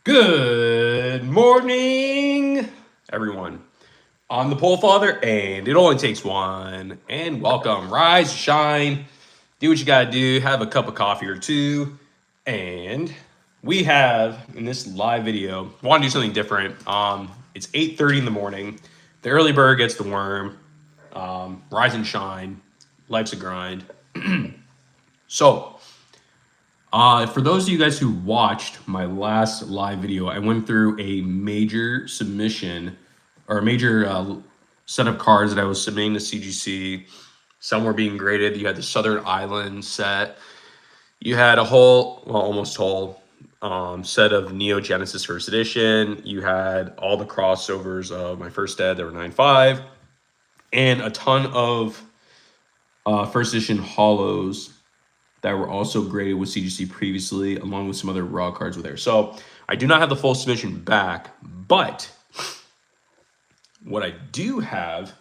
Good morning, everyone. I'm the Pole Father, and it only takes one. And welcome. Rise, shine, do what you gotta do, have a cup of coffee or two. And we have in this live video, want to do something different. It's 8:30 in the morning. The early bird gets the worm. Rise and shine. Life's a grind. For those of you guys who watched my last live video, I went through a major submission or a major set of cards that I was submitting to CGC. Some were being graded. You had the Southern Island set. You had a whole, well, almost whole set of Neo Genesis First Edition. You had all the crossovers of my first dead that were 9.5, and a ton of First Edition Hollows that were also graded with CGC previously, along with some other raw cards were there. So I do not have the full submission back, but what I do have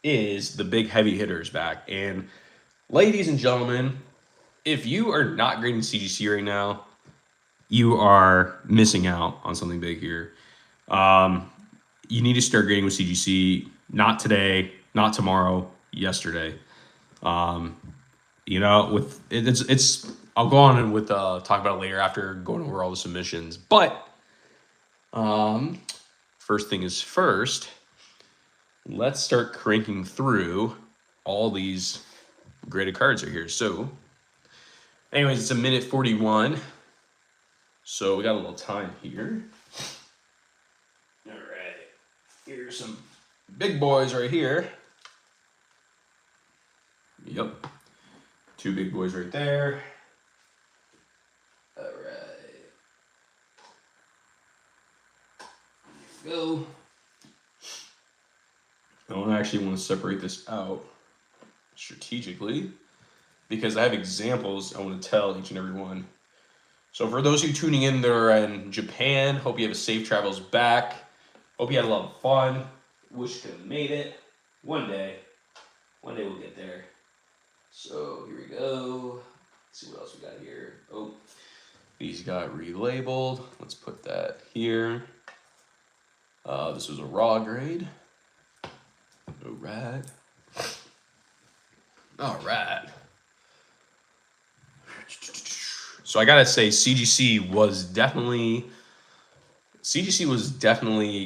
is the big heavy hitters back. And ladies and gentlemen, if you are not grading CGC right now, you are missing out on something big here. You need to start grading with CGC, not today, not tomorrow, yesterday. With it's I'll go on and with talk about it later after going over all the submissions. But first thing is first, let's start cranking through all these graded cards right here. So, anyways, it's a minute 41. So we got a little time here. All right, here's some big boys right here. Yep. Two big boys right there. All right. There you go. I don't actually want to separate this out strategically because I have examples I want to tell each and every one. So for those of you tuning in that are in Japan, hope you have a safe travels back. Hope you had a lot of fun. Wish you could have made it. One day we'll get there. So here we go. Let's see what else we got here. Oh, these got relabeled. Let's put that here. This was a raw grade. All right. All right. So I gotta say, CGC was definitely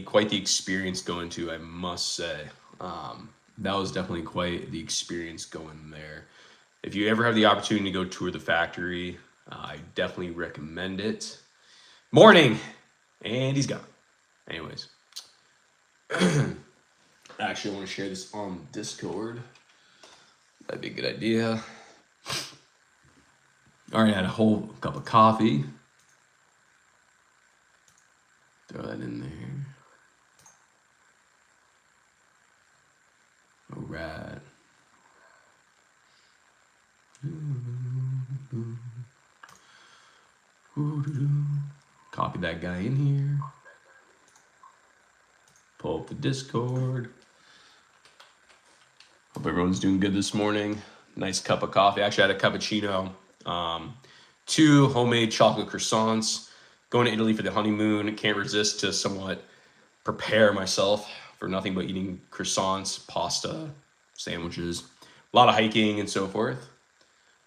quite the experience going to. I must say, that was definitely quite the experience going there. If you ever have the opportunity to go tour the factory, I definitely recommend it. Morning, and he's gone. Anyways, actually, I want to share this on Discord. That'd be a good idea. Already had a whole cup of coffee. Throw that in there. All right. Copy that guy in here. Pull up the Discord. Hope everyone's doing good this morning. Nice cup of coffee. Actually, I had a cappuccino. 2 homemade chocolate croissants. Going to Italy for the honeymoon. Can't resist to somewhat prepare myself for nothing but eating croissants, pasta, sandwiches, a lot of hiking and so forth.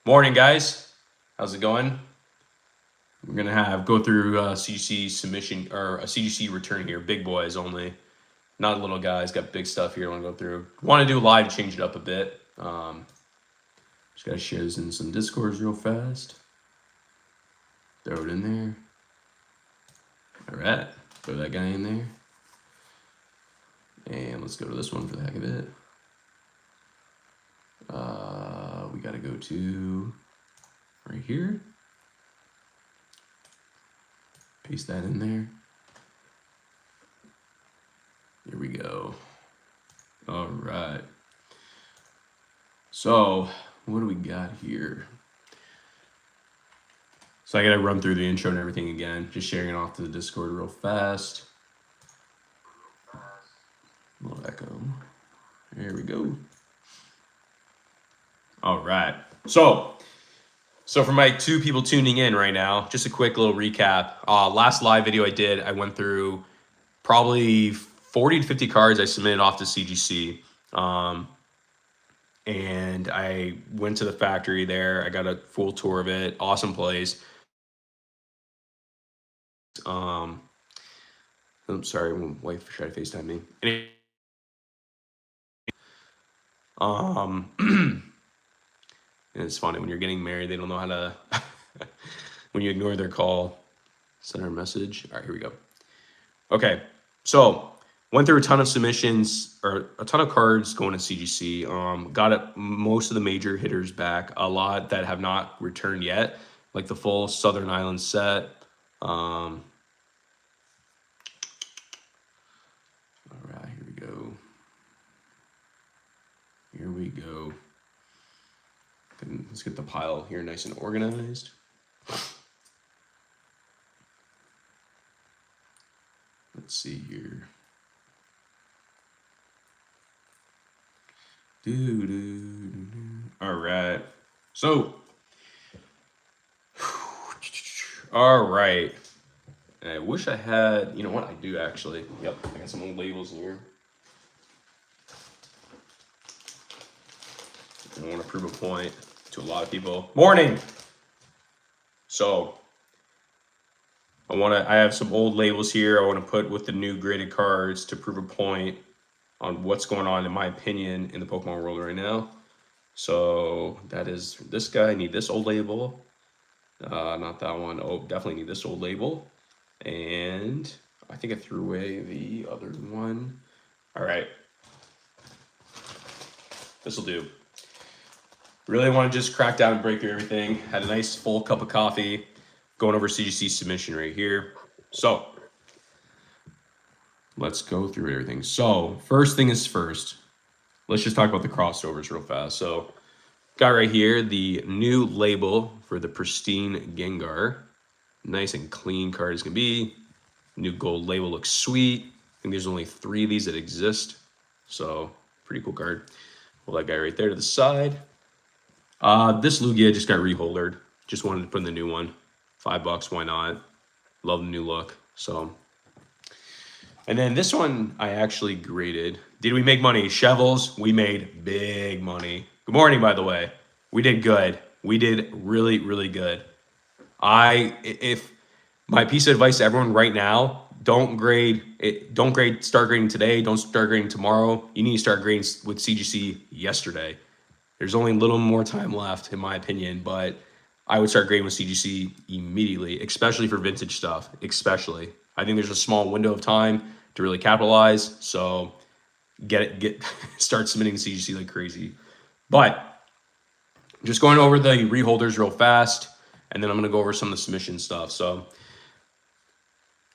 Morning, guys. How's it going? We're gonna go through CGC submission or a CGC return here. Big boys only, not little guys. Got big stuff here I want to go through. Want to do live, change it up a bit. Just gotta share this in some Discords real fast. Throw it in there. All right, throw that guy in there. And let's go to this one for the heck of it. We gotta go to right here. Paste that in there. Here we go. All right. So what do we got here? So I gotta run through the intro and everything again. Just sharing it off to the Discord real fast. A little echo. There we go. All right. So So for my 2 people tuning in right now, just a quick little recap. Last live video I did, I went through probably 40 to 50 cards I submitted off to CGC. And I went to the factory there. I got a full tour of it. Awesome place. I'm sorry, my wife tried to FaceTime me. Anyway, and it's funny when you're getting married, they don't know how to when you ignore their call, send her a message. All right, here we go. Okay, so went through a ton of submissions or a ton of cards going to CGC. Got most of the major hitters back. A lot that have not returned yet, like the full Southern Island set. All right, here we go. Here we go. Let's get the pile here nice and organized. Let's see here. All right. So, all right. I wish I had, you know what? I do actually. Yep, I got some old labels in here. I want to prove a point to a lot of people. Morning. So, I have some old labels here I want to put with the new graded cards to prove a point on what's going on, in my opinion, in the Pokemon world right now. So that is this guy. I need this old label. Not that one. Oh, definitely need this old label. And I think I threw away the other one. All right. This will do. Really want to just crack down and break through everything. Had a nice full cup of coffee. Going over CGC submission right here. So let's go through everything. So first thing is first. Let's just talk about the crossovers real fast. So got right here the new label for the pristine Gengar. Nice and clean card as can be. New gold label looks sweet. I think there's only 3 of these that exist. So pretty cool card. Well, that guy right there to the side. This Lugia just got reholdered. Just wanted to put in the new one. $5, why not? Love the new look. So, and then this one I actually graded. Did we make money? Shovels, we made big money. Good morning, by the way. We did good. We did really, really good. If my piece of advice to everyone right now, don't grade it. Don't start grading today. Don't start grading tomorrow. You need to start grading with CGC yesterday. There's only a little more time left, in my opinion, but I would start grading with CGC immediately, especially for vintage stuff. Especially, I think there's a small window of time to really capitalize. So start submitting CGC like crazy. But just going over the reholders real fast, and then I'm going to go over some of the submission stuff. So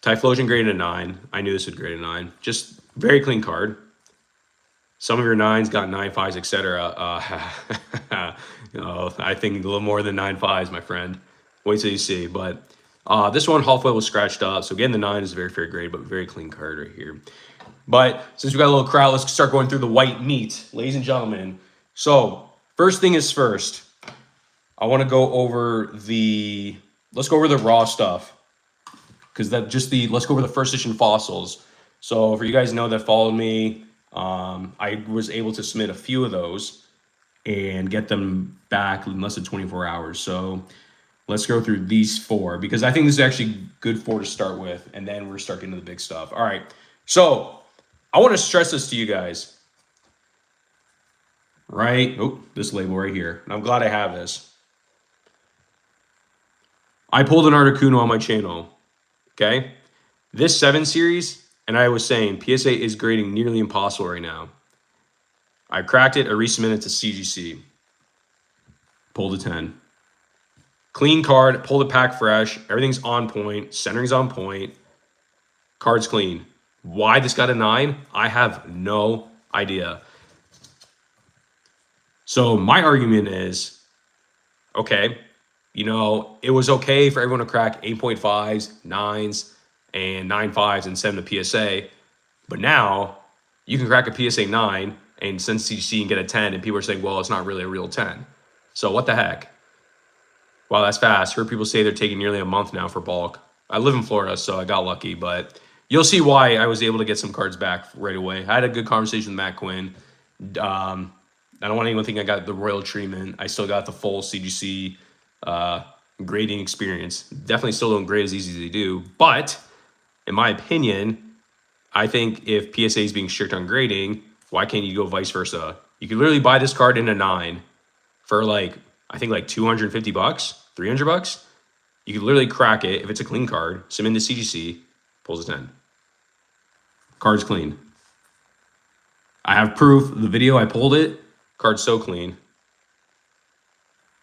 Typhlosion graded a 9. I knew this would grade a 9. Just very clean card. Some of your 9s got 9 5s, etc. I think a little more than 9 5s, my friend. Wait till you see. But this one, Halfway was scratched up. So again, the 9 is a very fair grade, but very clean card right here. But since we got a little crowd, let's start going through the white meat, ladies and gentlemen. So first thing is first. I want to go over let's go over the raw stuff. Because let's go over the first edition fossils. So for you guys know that followed me, I was able to submit a few of those and get them back in less than 24 hours. So let's go through these 4 because I think this is actually good 4 to start with, and then we're starting into the big stuff. All right. So I want to stress this to you guys. Right? Oh, this label right here. And I'm glad I have this. I pulled an Articuno on my channel. Okay? This 7 series, and I was saying PSA is grading nearly impossible right now. I cracked it, I resubmitted to CGC. Pulled a 10. Clean card, pulled it pack fresh. Everything's on point. Centering's on point. Card's clean. Why this got a 9? I have no idea. So my argument is, okay, it was okay for everyone to crack 8.5s, 9s, and 9 5s and send them to PSA. But now you can crack a PSA 9 and send CGC and get a 10, and people are saying, well, it's not really a real 10. So what the heck? Wow, that's fast. Heard people say they're taking nearly a month now for bulk. I live in Florida, so I got lucky, but you'll see why I was able to get some cards back right away. I had a good conversation with Matt Quinn. I don't want anyone thinking I got the royal treatment. I still got the full CGC grading experience. Definitely still don't grade as easy as they do, but in my opinion, I think if PSA is being strict on grading, why can't you go vice versa? You could literally buy this card in a 9 for like, I think like 250 bucks, 300 bucks. You could literally crack it if it's a clean card, submit into CGC, pulls a 10. Card's clean. I have proof. The video I pulled it, card's so clean.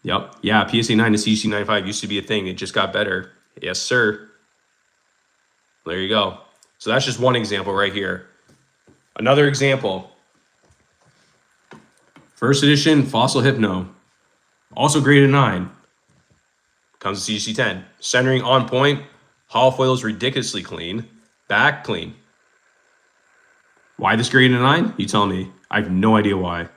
Yep. Yeah, PSA 9 to CGC 95 used to be a thing. It just got better. Yes, sir. There you go. So that's just one example right here. Another example. First edition Fossil Hypno. Also graded 9. Comes to CGC 10. Centering on point. Hollow foil is ridiculously clean. Back clean. Why this graded a 9? You tell me. I have no idea why.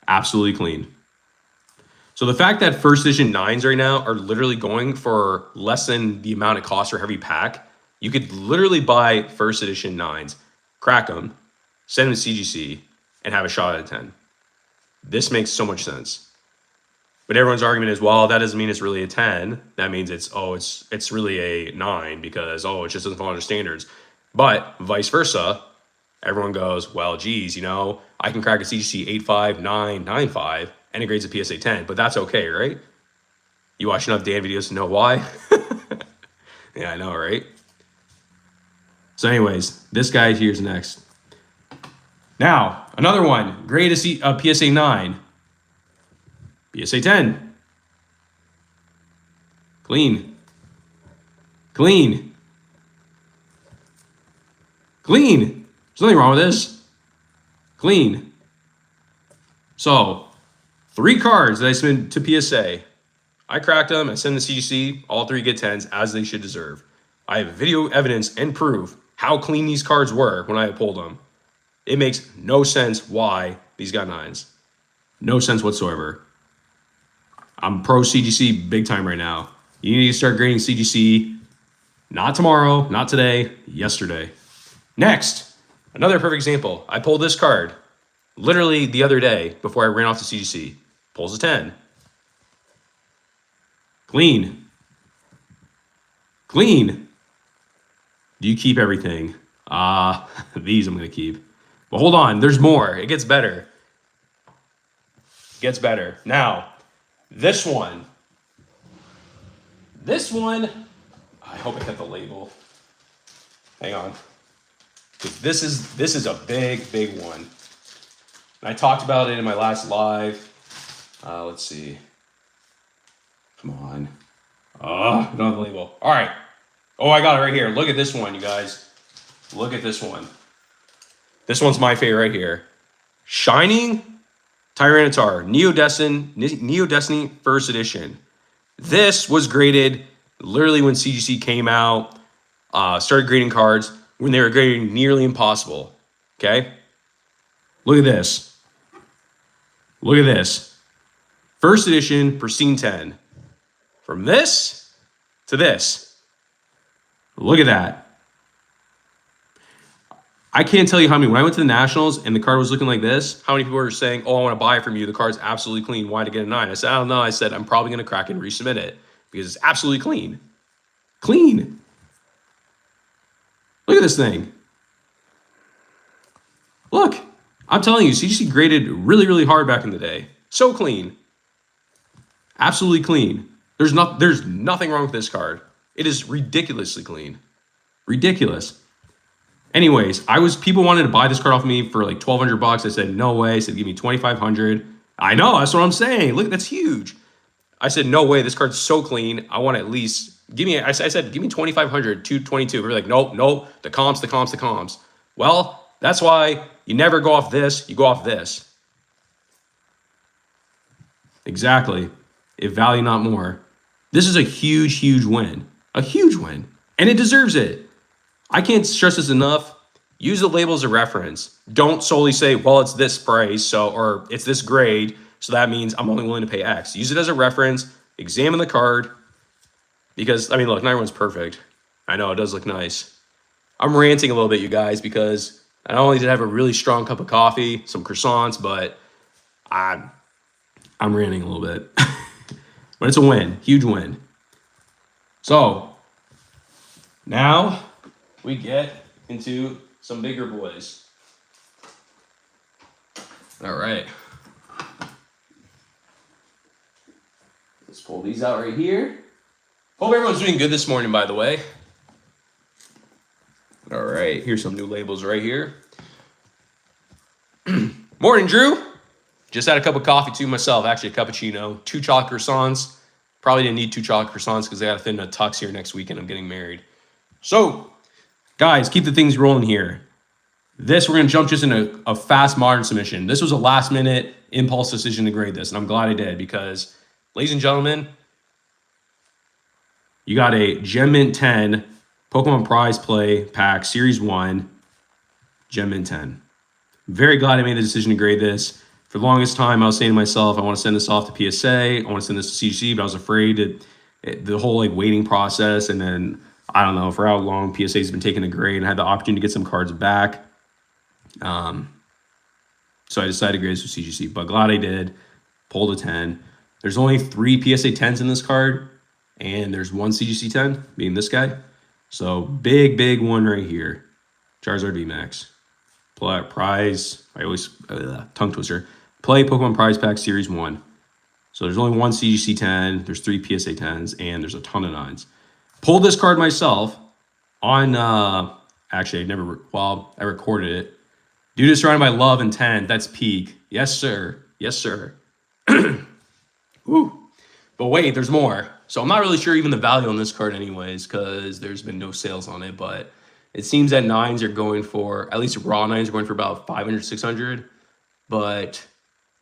Absolutely clean. So the fact that first edition 9s right now are literally going for less than the amount it costs for every pack, you could literally buy first edition 9s, crack them, send them to CGC, and have a shot at a 10. This makes so much sense. But everyone's argument is, well, that doesn't mean it's really a 10. That means it's really a 9 because, it just doesn't fall under standards. But vice versa, everyone goes, well, geez, I can crack a CGC 8.5, 9, 9.5, and it grades a PSA 10, but that's okay, right? You watch enough Dan videos to know why. Yeah, I know, right? So anyways, this guy here's next. Now, another one, grade a PSA 9, PSA 10. Clean. Clean. Clean. There's nothing wrong with this. Clean. So, 3 cards that I submitted to PSA. I cracked them, I send them to CGC, all 3 get 10s as they should deserve. I have video evidence and proof how clean these cards were when I pulled them. It makes no sense why these got 9s. No sense whatsoever. I'm pro CGC big time right now. You need to start grading CGC, not tomorrow, not today, yesterday. Next, another perfect example. I pulled this card literally the other day before I ran off to CGC. Pulls a 10. Clean. Clean. Do you keep everything? These I'm going to keep. But hold on, there's more. It gets better. It gets better. Now, this one, I hope I got the label. Hang on. This is a big one. And I talked about it in my last live. Let's see. Come on. I don't have the label. All right. Oh, I got it right here. Look at this one, you guys. Look at this one. This one's my favorite right here. Shining Tyranitar, Neo Destiny First Edition. This was graded literally when CGC came out, started grading cards, when they were grading nearly impossible. Okay? Look at this. Look at this. First Edition, Pristine 10. From this to this. Look at that. I can't tell you how many, when I went to the Nationals and the card was looking like this, how many people were saying, oh, I want to buy it from you. The card's absolutely clean. Why to get a 9? I said, I don't know. I said, I'm probably going to crack it and resubmit it because it's absolutely clean. Clean. Look at this thing. Look, I'm telling you, CGC graded really, really hard back in the day. So clean. Absolutely clean. There's nothing wrong with this card. It is ridiculously clean. Ridiculous. Anyways, people wanted to buy this card off of me for like $1,200. I said, no way. I said, give me $2,500. I know, that's what I'm saying. Look, that's huge. I said, no way. This card's so clean. I want to at least I said, give me $2,500, $222. We were like, nope. The comps. Well, that's why you never go off this. You go off this. Exactly. If value, not more. This is a huge win. A huge win. And it deserves it. I can't stress this enough. use the label as a reference. Don't solely say, well, it's this price, so, or it's this grade, so that means I'm only willing to pay X. Use it as a reference, examine the card, because, I mean, look, not everyone's perfect. I know, it does look nice. I'm ranting a little bit, you guys, because I not only did I have a really strong cup of coffee, some croissants, but I'm ranting a little bit. But it's a win, huge win. So, now we get into some bigger boys. All right. Let's pull these out right here. Hope everyone's doing good this morning, by the way. All right, here's some new labels right here. Morning, Drew. Just had a cup of coffee too myself, actually a cappuccino, 2 chocolate croissants. Probably didn't need 2 chocolate croissants because I got to fit in a tux here next weekend. I'm getting married. So, guys, keep the things rolling here. We're going to jump just into a fast modern submission. This was a last minute impulse decision to grade this, and I'm glad I did because, ladies and gentlemen, you got a Gem Mint 10 Pokemon Prize Play Pack Series 1 Gem Mint 10. Very glad I made the decision to grade this. For the longest time, I was saying to myself, I want to send this off to PSA. I want to send this to CGC, but I was afraid that the whole waiting process, and then I don't know for how long PSA has been taking a grade, and I had the opportunity to get some cards back. So I decided to grade this with CGC, but glad I did. Pulled a 10. There's only 3 PSA 10s in this card, and there's 1 CGC 10, being this guy. So big one right here. Charizard VMAX. Prize. I always tongue twister. Play Pokemon Prize Pack Series 1. So there's only 1 CGC 10, there's 3 PSA 10s, and there's a ton of 9s. Pulled this card myself on, actually, I recorded it. Dude is surrounded by love and 10. That's peak. Yes, sir. Yes, sir. Woo. But wait, there's more. So I'm not really sure even the value on this card anyways, because there's been no sales on it, but it seems that 9s are going for, at least raw 9s are going for about 500, 600, but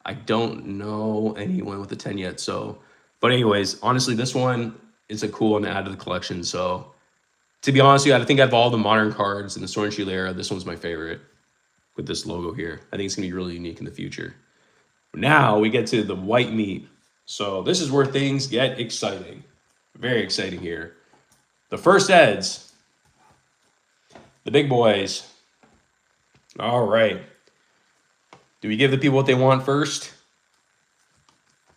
I don't know anyone with a 10 yet. So, but anyways, honestly, this one is a cool one to add to the collection. So to be honest with you, I think out of all the modern cards in the Sword and Shield era, this one's my favorite with this logo here. I think it's gonna be really unique in the future. Now we get to the white meat. So this is where things get exciting. Very exciting here. The first Eds, the big boys. All right. Do we give the people what they want first?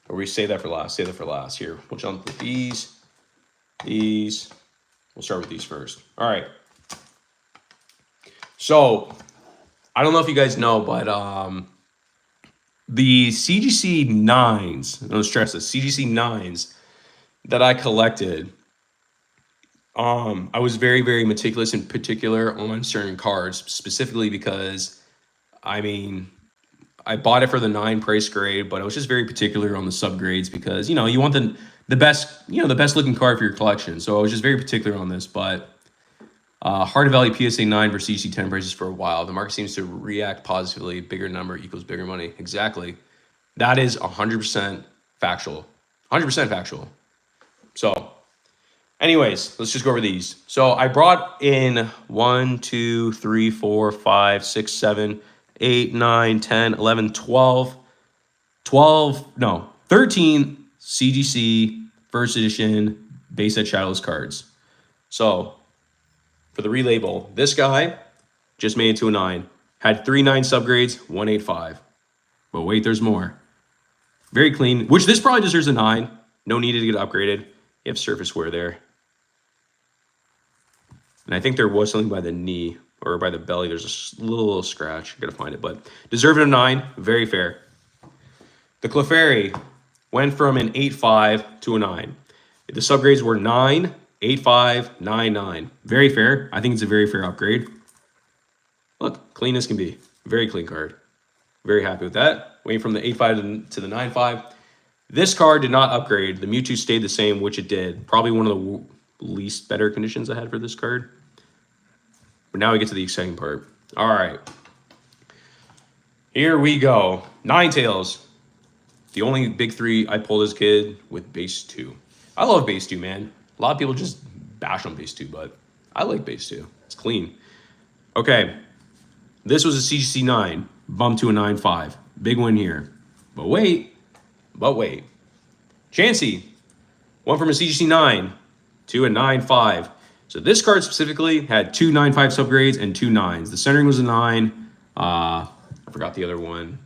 Or we save that for last? Save that for last. Here, we'll jump with these. We'll start with these first. All right. So, I don't know if you guys know, but the CGC 9s, don't stress this, CGC 9s that I collected, I was very meticulous in particular on certain cards, specifically because, I mean, I bought it for the 9 price grade, but I was just very particular on the subgrades because, you know, you want the best, you know, the best looking card for your collection. So I was just very particular on this, but hard to value PSA 9 versus CGC 10 prices for a while. The market seems to react positively. Bigger number equals bigger money. Exactly. That is 100% factual. 100% factual. So, anyways, let's just go over these. So I brought in 1, 2, 3, 4, 5, 6, 7, 8, 9, 10, 11, 13 CGC first edition base set shadowless cards. So for the relabel, this guy just made it to a 9. Had 3 9 subgrades, 1 8 5. But wait, there's more. Very clean, which this probably deserves a 9. No need to get upgraded. You have surface wear there. And I think there was something by the knee or by the belly. There's a little scratch. I gotta find it, but deserved a 9. Very fair. The Clefairy went from an 8.5 to a 9. The subgrades were 9, 8.5, 9, 9. Very fair. I think it's a very fair upgrade. Look, clean as can be. Very clean card. Very happy with that. Waiting from the 8.5 to the 9.5. This card did not upgrade. The Mewtwo stayed the same, which it did. Probably one of the least better conditions I had for this card. But now we get to the exciting part. All right. Here we go. Ninetales. The only big 3 I pulled as a kid with base 2. I love base 2, man. A lot of people just bash on base 2, but I like base 2. It's clean. Okay. This was a CGC 9, bumped to a 9.5. Big win here. But wait. Chansey went from a CGC 9 to a 9.5. So this card specifically had two 9.5 subgrades and two 9s. The centering was a 9. I forgot the other one.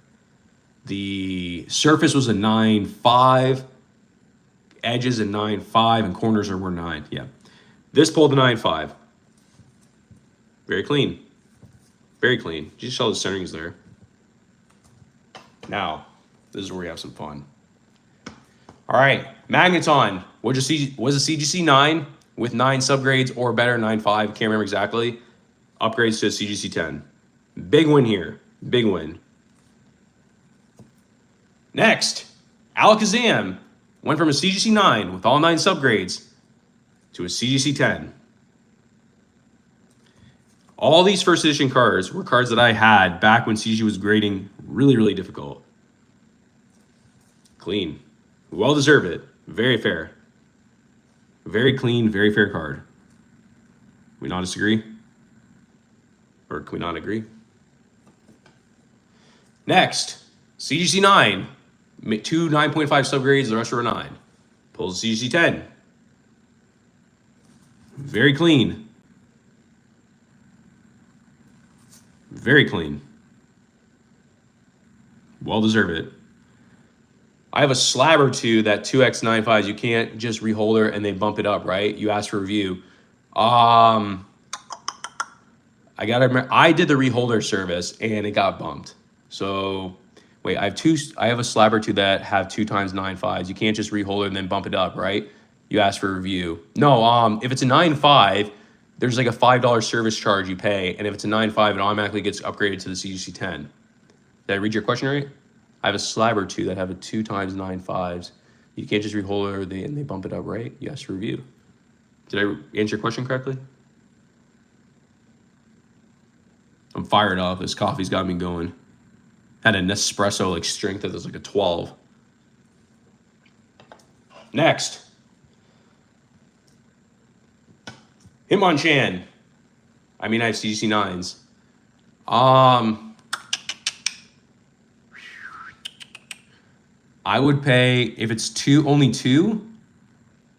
The surface was a 9.5. Edges a 9.5 and corners were 9. Yeah. This pulled a 9.5. Very clean. Very clean. Just show the centerings there. Now, this is where we have some fun. All right, Magneton was a CGC 9 with 9 subgrades or better, 9.5, can't remember exactly. Upgrades to a CGC 10. Big win here, big win. Next, Alakazam went from a CGC 9 with all 9 subgrades to a CGC 10. All these first edition cards were cards that I had back when CG was grading really, really difficult. Clean. Well deserved it. Very fair. Very clean, very fair card. We not disagree? Or can we not agree? Next, CGC 9. 2 9.5 subgrades, the rest were 9. Pulls CGC 10. Very clean. Very clean. Well deserved it. I have a slab or two that 2x 9.5s. You can't just reholder and they bump it up, right? You ask for review. I gotta remember, I did the reholder service and it got bumped. So wait, I have a slab or two that have 2 times 9.5s. You can't just reholder and then bump it up, right? You ask for review. No, if it's a 9.5, there's like a $5 service charge you pay, and if it's a 9.5, it automatically gets upgraded to the CGC 10. Did I read your question right? I have a slab or two that have a 2 times 9.5s. You can't just reholder and they bump it up, right? You ask for review. Did I answer your question correctly? I'm fired up. This coffee's got me going. Had a Nespresso like strength that was like a 12. Next. Hitmonchan. I mean, I have CGC 9s. I would pay, if it's only two,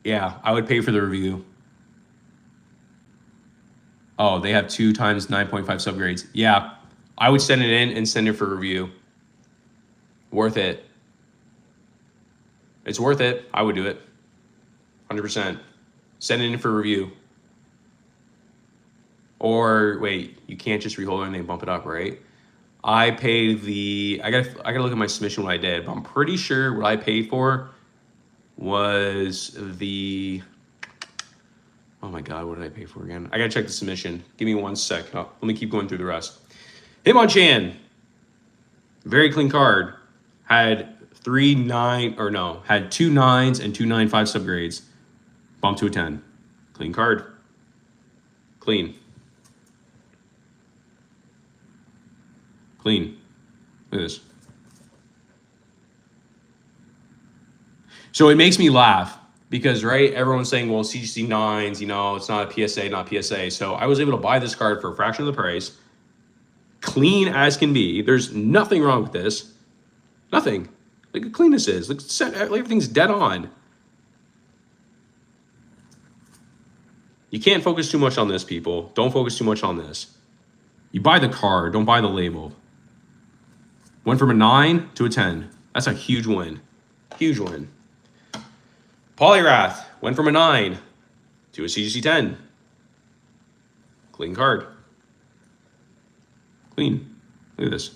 yeah, I would pay for the review. Oh, they have 2 times 9.5 subgrades. Yeah, I would send it in and send it for review. Worth it. It's worth it. I would do it. 100%. Send it in for review. Or wait, you can't just rehold it and they bump it up, right? I paid I gotta look at my submission what I did, but I'm pretty sure what I paid for was oh my God, what did I pay for again? I gotta check the submission. Give me 1 sec. Oh, let me keep going through the rest. Hitmonchan, very clean card. Had 2 9s and 2 9.5 subgrades. Bumped to a 10. Clean card. Clean. Clean. Look at this. So it makes me laugh because, right, everyone's saying, well, CGC 9s, you know, it's not a PSA, not PSA. So I was able to buy this card for a fraction of the price. Clean as can be. There's nothing wrong with this. Nothing. Look how clean this is. Look, everything's dead on. You can't focus too much on this, people. Don't focus too much on this. You buy the card, don't buy the label. Went from a 9 to a 10. That's a huge win. Huge win. Poliwrath went from a 9 to a CGC 10. Clean card. Clean. Look at this.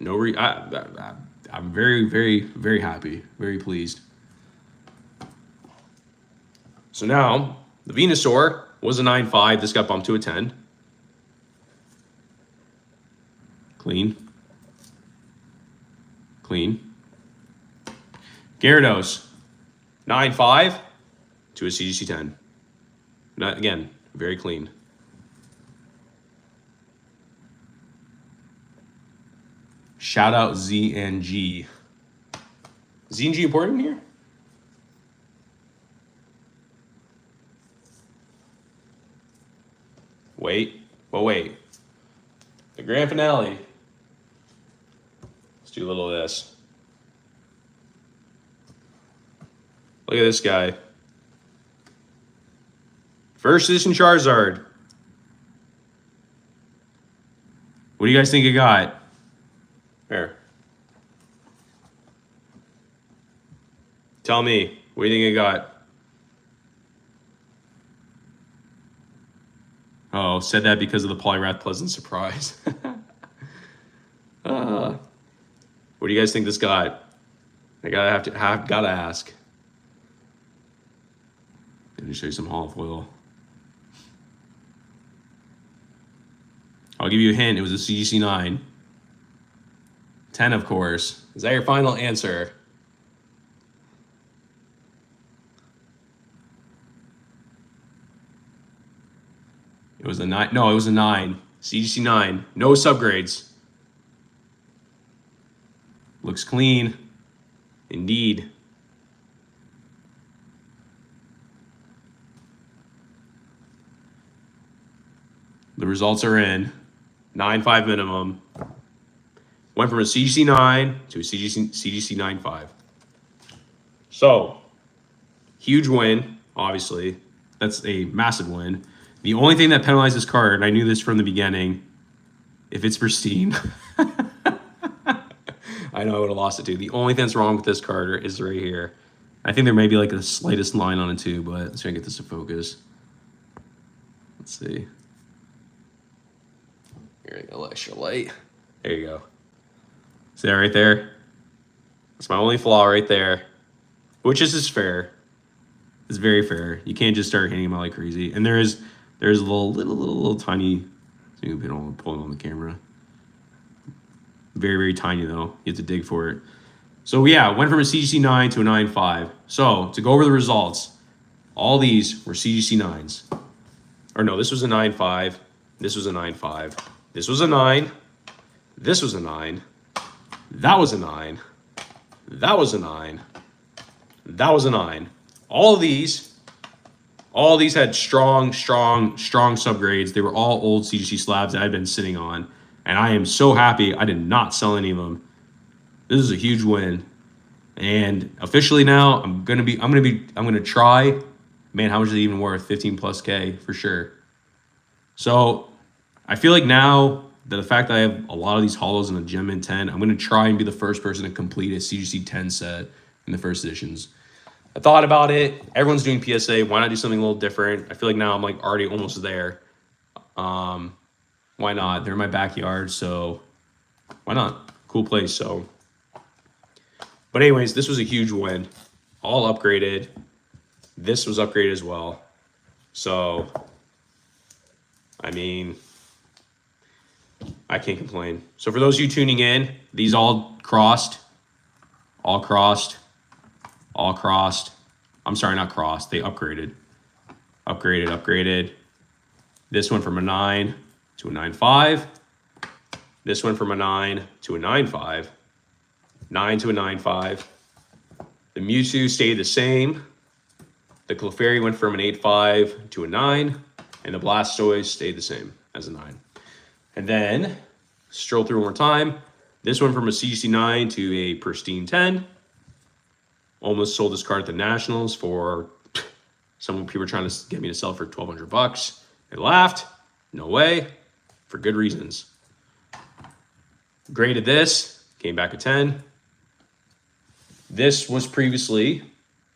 I'm very, very, very happy. Very pleased. So now, the Venusaur was a 9.5. This got bumped to a 10. Clean. Clean. Gyarados, 9.5 to a CGC 10. Again, very clean. Shout out Z and G. Z and G important here? Wait. grand finale. Let's do a little of this. Look at this guy. First edition Charizard. What do you guys think I got? Here. Tell me, what do you think I got? Oh, said that because of the Polyrath Pleasant Surprise. What do you guys think this got? I gotta ask. Let me show you some olive oil. I'll give you a hint. It was a CGC 9. 10, of course. Is that your final answer? It was a 9. No, it was a 9. CGC 9. No subgrades. Looks clean. Indeed. The results are in. 9.5 minimum. Went from a CGC 9 to a CGC 9.5. So, huge win, obviously. That's a massive win. The only thing that penalized this card, and I knew this from the beginning, if it's pristine, I know I would have lost it too. The only thing that's wrong with this card is right here. I think there may be like the slightest line on it too, but let's try and get this to focus. Let's see. Here, I got a little extra light. There you go. See that right there? That's my only flaw right there, which is just fair. It's very fair. You can't just start hitting them out like crazy. And there's a little tiny. So you can pull it on the camera. Very, very tiny though. You have to dig for it. So yeah, went from a CGC 9 to a 9.5. So to go over the results, all these were CGC 9s. Or no, this was a 9.5. This was a 9.5. This was a 9. This was a 9. That was a 9. That was a 9. That was a 9. All these had strong subgrades. They were all old CGC slabs that I'd been sitting on. And I am so happy I did not sell any of them. This is a huge win. And officially now, I'm gonna try. Man, how much is it even worth? 15 plus K for sure. So I feel like now that the fact that I have a lot of these hollows in a Gem Mint 10, I'm gonna try and be the first person to complete a CGC 10 set in the first editions. I thought about it. Everyone's doing PSA. Why not do something a little different? I feel like now I'm like already almost there. Why not? They're in my backyard, so why not? Cool place. So, but anyways, this was a huge win. All upgraded. This was upgraded as well. So, I mean, I can't complain. So for those of you tuning in, these all crossed. I'm sorry, not crossed. They upgraded. Upgraded. This went from a 9 to a 9.5. This went from a 9 to a 9.5. 9 to a 9.5. The Mewtwo stayed the same. The Clefairy went from an 8.5 to a 9. And the Blastoise stayed the same as a 9. And then, stroll through one more time. This went from a CGC 9 to a pristine 10. Almost sold this card at the Nationals for some people were trying to get me to sell for $1,200. They laughed. No way. For good reasons. Graded this. Came back a 10. This was previously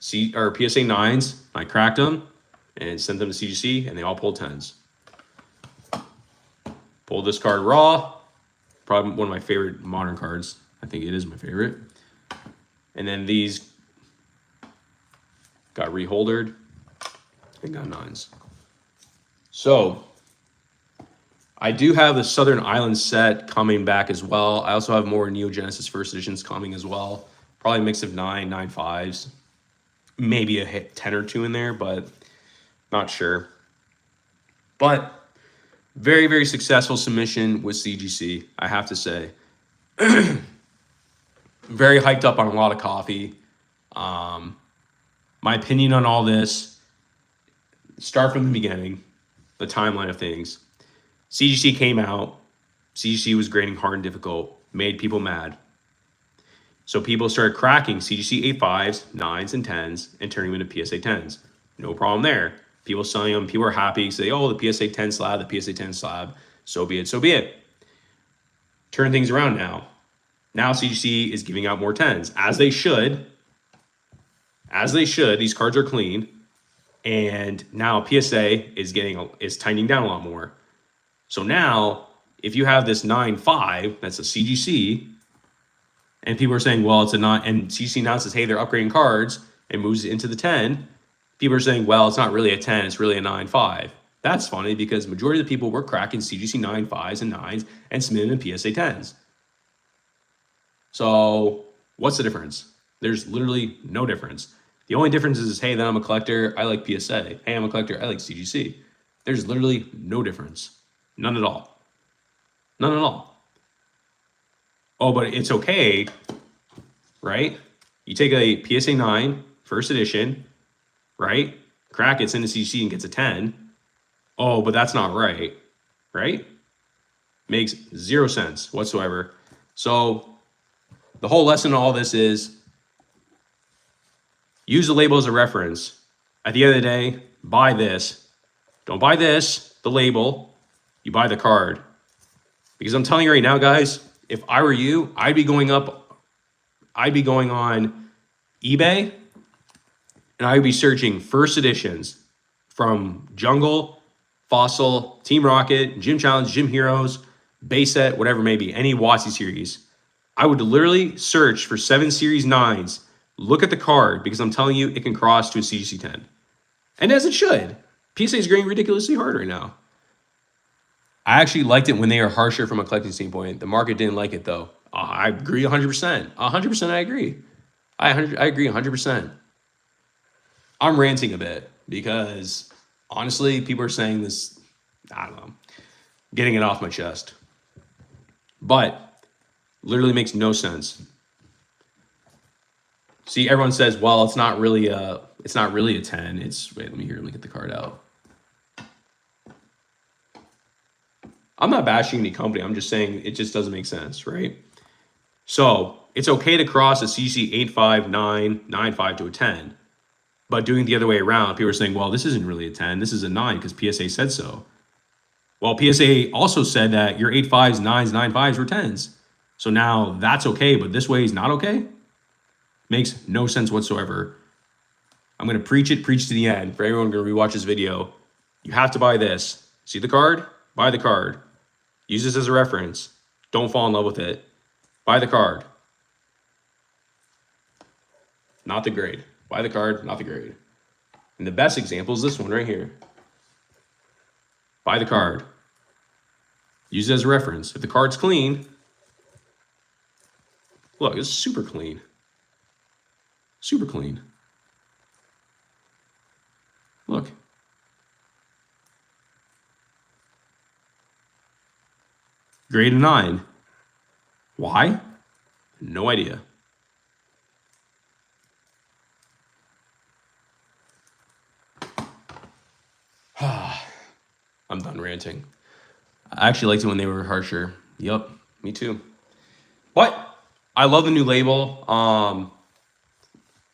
PSA 9s. I cracked them and sent them to CGC, and they all pulled 10s. Pulled this card raw. Probably one of my favorite modern cards. I think it is my favorite. And then these got reholdered and got 9s. So I do have the Southern Island set coming back as well. I also have more Neo Genesis first editions coming as well. Probably a mix of 9.5s. Maybe a 10 or 2 in there, but not sure. But very, very successful submission with CGC, I have to say. Very hyped up on a lot of coffee. My opinion on all this, start from the beginning, the timeline of things. CGC came out, CGC was grading hard and difficult, made people mad. So people started cracking CGC 8.5s, 9s, and 10s and turning them into PSA 10s. No problem there. People selling them, people are happy, say, oh, the PSA 10 slab, the PSA 10 slab. So be it, so be it. Turn things around now. Now CGC is giving out more 10s, as they should. As they should. These cards are clean. And now PSA is tightening down a lot more. So now, if you have this 9.5, that's a CGC, and people are saying, well, it's a 9, and CGC now says, hey, they're upgrading cards, and moves it into the 10. People are saying, well, it's not really a 10, it's really a 9.5. That's funny because majority of the people were cracking CGC 9.5s and 9s and submitting them PSA 10s. So what's the difference? There's literally no difference. The only difference is, hey, then I'm a collector, I like PSA. Hey, I'm a collector, I like CGC. There's literally no difference. None at all. None at all. Oh, but it's okay, right? You take a PSA 9 first edition, right? Crack it's into CGC and gets a 10. Oh, but that's not right, right? Makes zero sense whatsoever. So the whole lesson in all this is use the label as a reference. At the end of the day, buy this. Don't buy this, the label. You buy the card. Because I'm telling you right now, guys, if I were you, I'd be going on eBay and I would be searching first editions from Jungle, Fossil, Team Rocket, Gym Challenge, Gym Heroes, Base Set, whatever it may be, any WotC series. I would literally search for 7 Series 9s, look at the card, because I'm telling you, it can cross to a CGC 10. And as it should. PSA is getting ridiculously hard right now. I actually liked it when they were harsher from a collecting standpoint. The market didn't like it, though. I agree 100%. 100% I agree. I agree 100%. I'm ranting a bit because, honestly, people are saying this, I don't know, getting it off my chest. But literally makes no sense. See, everyone says, well, it's not really a 10. It's, wait, let me get the card out. I'm not bashing any company. I'm just saying it just doesn't make sense, right? So it's okay to cross a CC 8.5, 9, 9.5 to a 10. But doing it the other way around, people are saying, well, this isn't really a 10. This is a 9 because PSA said so. Well, PSA also said that your 8.5s, 9s, 9.5s were 10s. So now that's okay, but this way is not okay? Makes no sense whatsoever. I'm going to preach it to the end. For everyone going to rewatch this video, you have to buy this. See the card? Buy the card. Use this as a reference. Don't fall in love with it. Buy the card. Not the grade. Buy the card, not the grade. And the best example is this one right here. Buy the card. Use it as a reference. If the card's clean, look, it's super clean. Super clean. Look. Grade 9. Why? No idea. I'm done ranting. I actually liked it when they were harsher. Yep, me too. But I love the new label.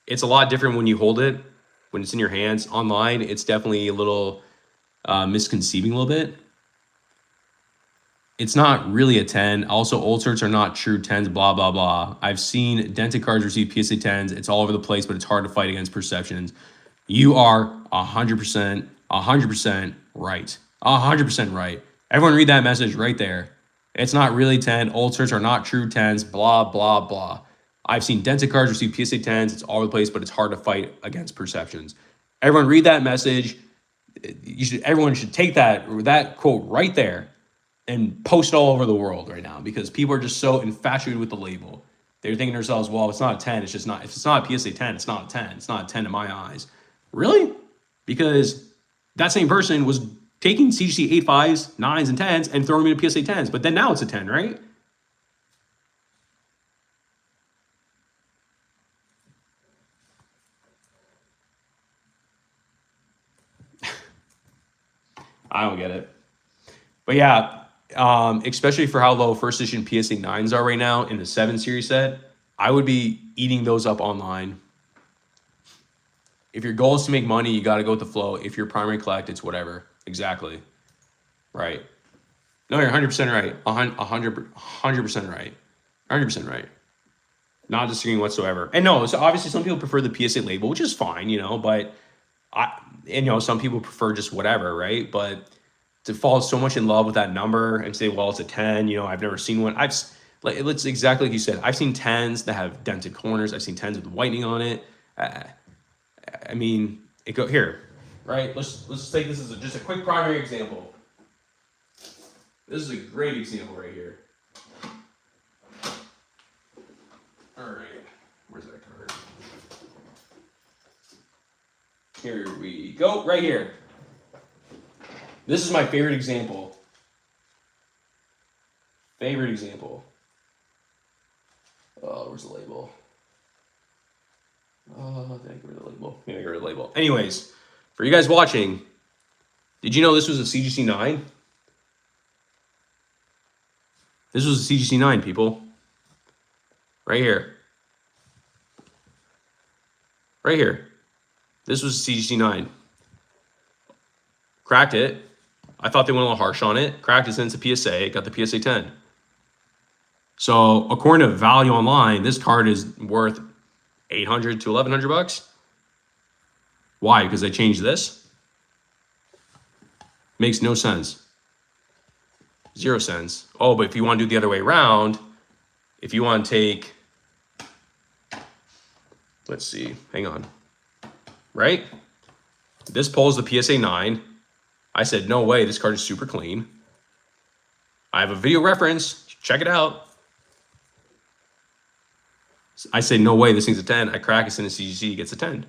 It's a lot different when you hold it, when it's in your hands. Online, it's definitely a little misconceiving a little bit. It's not really a 10. Also, old certs are not true 10s, blah, blah, blah. I've seen dented cards receive PSA 10s. It's all over the place, but it's hard to fight against perceptions. You are 100% right. 100% right. Everyone read that message right there. It's not really 10. Old certs are not true 10s, blah, blah, blah. I've seen dented cards receive PSA 10s. It's all over the place, but it's hard to fight against perceptions. Everyone read that message. Everyone should take that quote right there and post all over the world right now because people are just so infatuated with the label. They're thinking to themselves, well, it's not a 10. It's just not. If it's not a PSA 10, it's not a 10. It's not a 10 in my eyes. Really? Because that same person was taking CGC 8.5s, 9s, and 10s and throwing them into PSA 10s. But then now it's a 10, right? I don't get it. But yeah, especially for how low first edition PSA 9s are right now in the 7 series set, I would be eating those up online. If your goal is to make money, you got to go with the flow. If you're primary collect, it's whatever. Exactly. Right. No, you're 100% right. 100% right. 100% right. Not disagreeing whatsoever. And no, so obviously some people prefer the PSA label, which is fine, you know, but some people prefer just whatever, right? But to fall so much in love with that number and say, well, it's a 10, you know, I've never seen one. It's exactly like you said. I've seen 10s that have dented corners. I've seen 10s with whitening on it. I mean, here, right? Let's take this as just a quick primary example. This is a great example right here. All right, where's that card? Here we go, right here. This is my favorite example. Oh, where's the label? Oh, did I get rid of the label? Yeah, I got rid of the label. Anyways, for you guys watching, did you know this was a CGC 9? This was a CGC 9, people. Right here. Right here. This was a CGC 9. Cracked it. I thought they went a little harsh on it. Cracked it since the PSA. Got the PSA 10. So according to Value Online, this card is worth $800 to $1,100. Why? Because they changed this? Makes no sense. 0 cents. Oh, but if you want to do the other way around, if you want to take, let's see, hang on, right? This pulls the PSA 9. I said, no way, this card is super clean. I have a video reference. Check it out. I say, no way, this thing's a 10. I crack it in a CGC, gets a 10.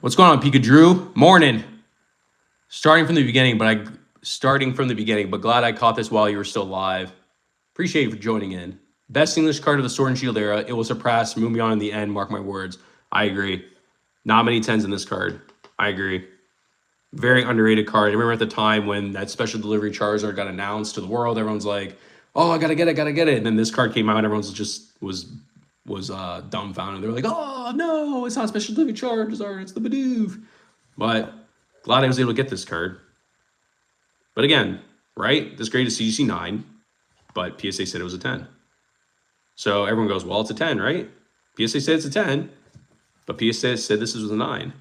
What's going on, Pika Drew? Morning. Starting from the beginning, but glad I caught this while you were still live. Appreciate you for joining in. Best English card of the Sword and Shield era. It will surpass Moonbeyond in the end, mark my words. I agree. Not many 10s in this card. I agree. Very underrated card. I remember at the time when that special delivery Charizard got announced to the world, everyone's like, oh, I gotta get it. And then this card came out, and everyone's just was dumbfounded. They were like, oh, no, it's not special delivery Charizard, it's the Bidoof. But glad I was able to get this card. But again, right? This grade is CGC 9, but PSA said it was a 10. So everyone goes, well, it's a 10, right? PSA said it's a 10, but PSA said this was a 9.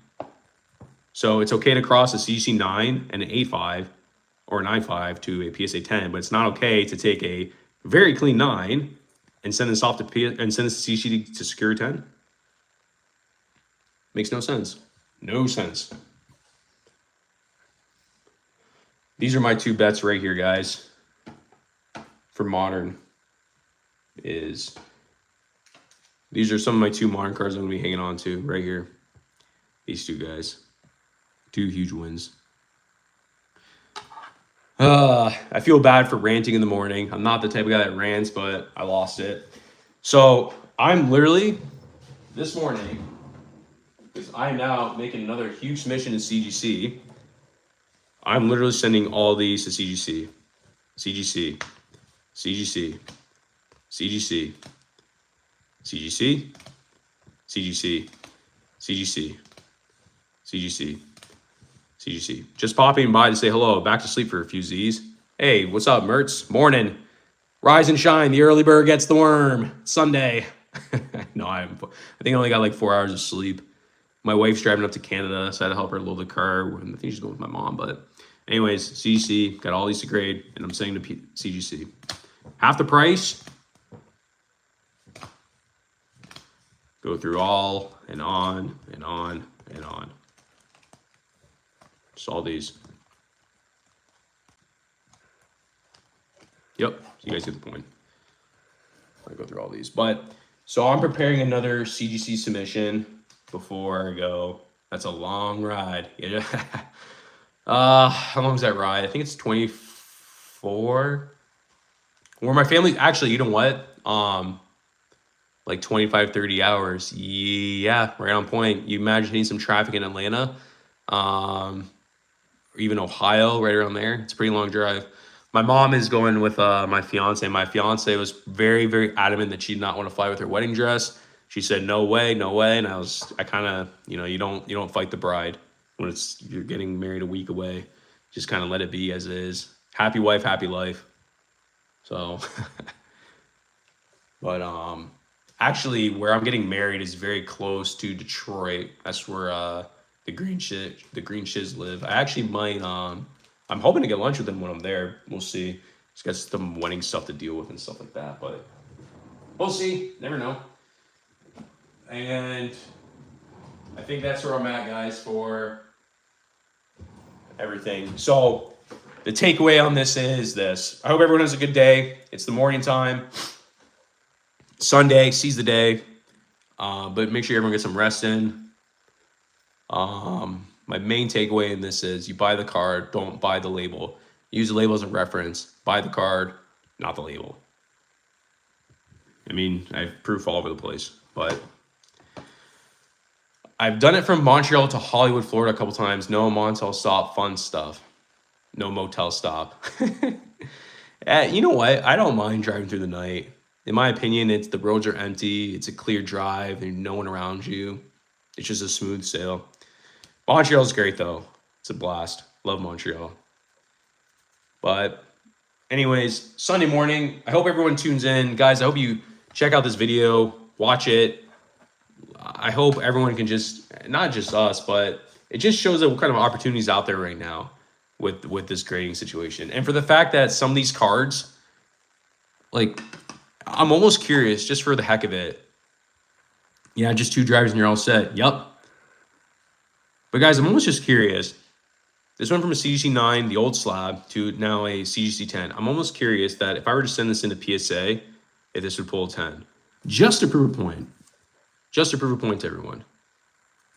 So it's okay to cross a CGC 9 and an 8.5 or a 9.5 to a PSA 10, but it's not okay to take a very clean 9 and send this off to CGC to secure a 10. Makes no sense. No sense. These are my two bets right here, guys. For modern these are some of my two modern cards I'm going to be hanging on to right here. These two guys. 2 huge wins. I feel bad for ranting in the morning. I'm not the type of guy that rants, but I lost it. So I'm literally, this morning, because I'm now making another huge submission to CGC, I'm literally sending all these to CGC. CGC. CGC. CGC. CGC. CGC. CGC. CGC. CGC. Just popping by to say hello. Back to sleep for a few Z's. Hey, what's up, Mertz? Morning. Rise and shine. The early bird gets the worm. Sunday. No, I think I only got like 4 hours of sleep. My wife's driving up to Canada, so I had to help her load the car. I think she's going with my mom. But anyways, CGC. Got all these to grade, and I'm sending to CGC. Half the price. Go through all and on and on and on. Just all these. Yep, so you guys get the point. I go through all these, but so I'm preparing another CGC submission before I go. That's a long ride. Yeah. How long is that ride? I think it's 24. Where my family actually, you know what? Like 25, 30 hours. Yeah, right on point. You imagine hitting some traffic in Atlanta. or even Ohio, right around there. It's a pretty long drive. My mom is going with my fiance. My fiance was very, very adamant that she did not want to fly with her wedding dress. She said, "No way, no way." And I kind of, you don't fight the bride when you're getting married a week away. Just kind of let it be as it is. Happy wife, happy life. So, but actually, where I'm getting married is very close to Detroit. That's where the Green Shiz live. I actually might I'm hoping to get lunch with them when I'm there. We'll see. Just got some wedding stuff to deal with and stuff like that, but we'll see. Never know. And I think that's where I'm at, guys, for everything. So the takeaway on this is this. I hope everyone has a good day. It's the morning time. Sunday, seize the day. But make sure everyone gets some rest in. My main takeaway in this is you buy the card, don't buy the label. Use the label as a reference. Buy the card, not the label. I mean, I have proof all over the place, but I've done it from Montreal to Hollywood, Florida a couple times. No motel stop, fun stuff. No motel stop. You know what? I don't mind driving through the night. In my opinion, the roads are empty. It's a clear drive. There's no one around you. It's just a smooth sail. Montreal's great, though. It's a blast. Love Montreal. But anyways, Sunday morning, I hope everyone tunes in. Guys, I hope you check out this video, watch it. I hope everyone can not just us, but it just shows what kind of opportunities out there right now with this grading situation. And for the fact that some of these cards, like, I'm almost curious, just for the heck of it. Yeah, just 2 drivers and you're all set. Yep. But guys, I'm almost just curious. This went from a CGC 9, the old slab, to now a CGC 10. I'm almost curious that if I were to send this into PSA, if this would pull a 10. Just to prove a point. Just to prove a point to everyone.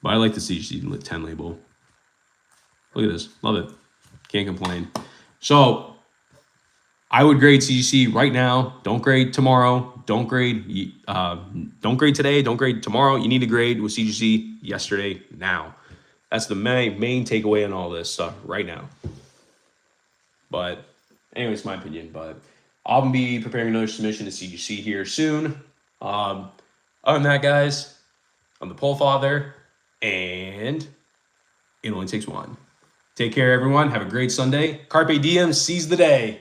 But I like the CGC 10 label. Look at this. Love it. Can't complain. So I would grade CGC right now. Don't grade tomorrow. Don't grade today. Don't grade tomorrow. You need to grade with CGC yesterday, now. That's the main takeaway in all this stuff right now. But anyways, my opinion. But I'll be preparing another submission to CGC here soon. Other than that, guys, I'm the Pole Father, and it only takes one. Take care, everyone. Have a great Sunday. Carpe diem. Seize the day.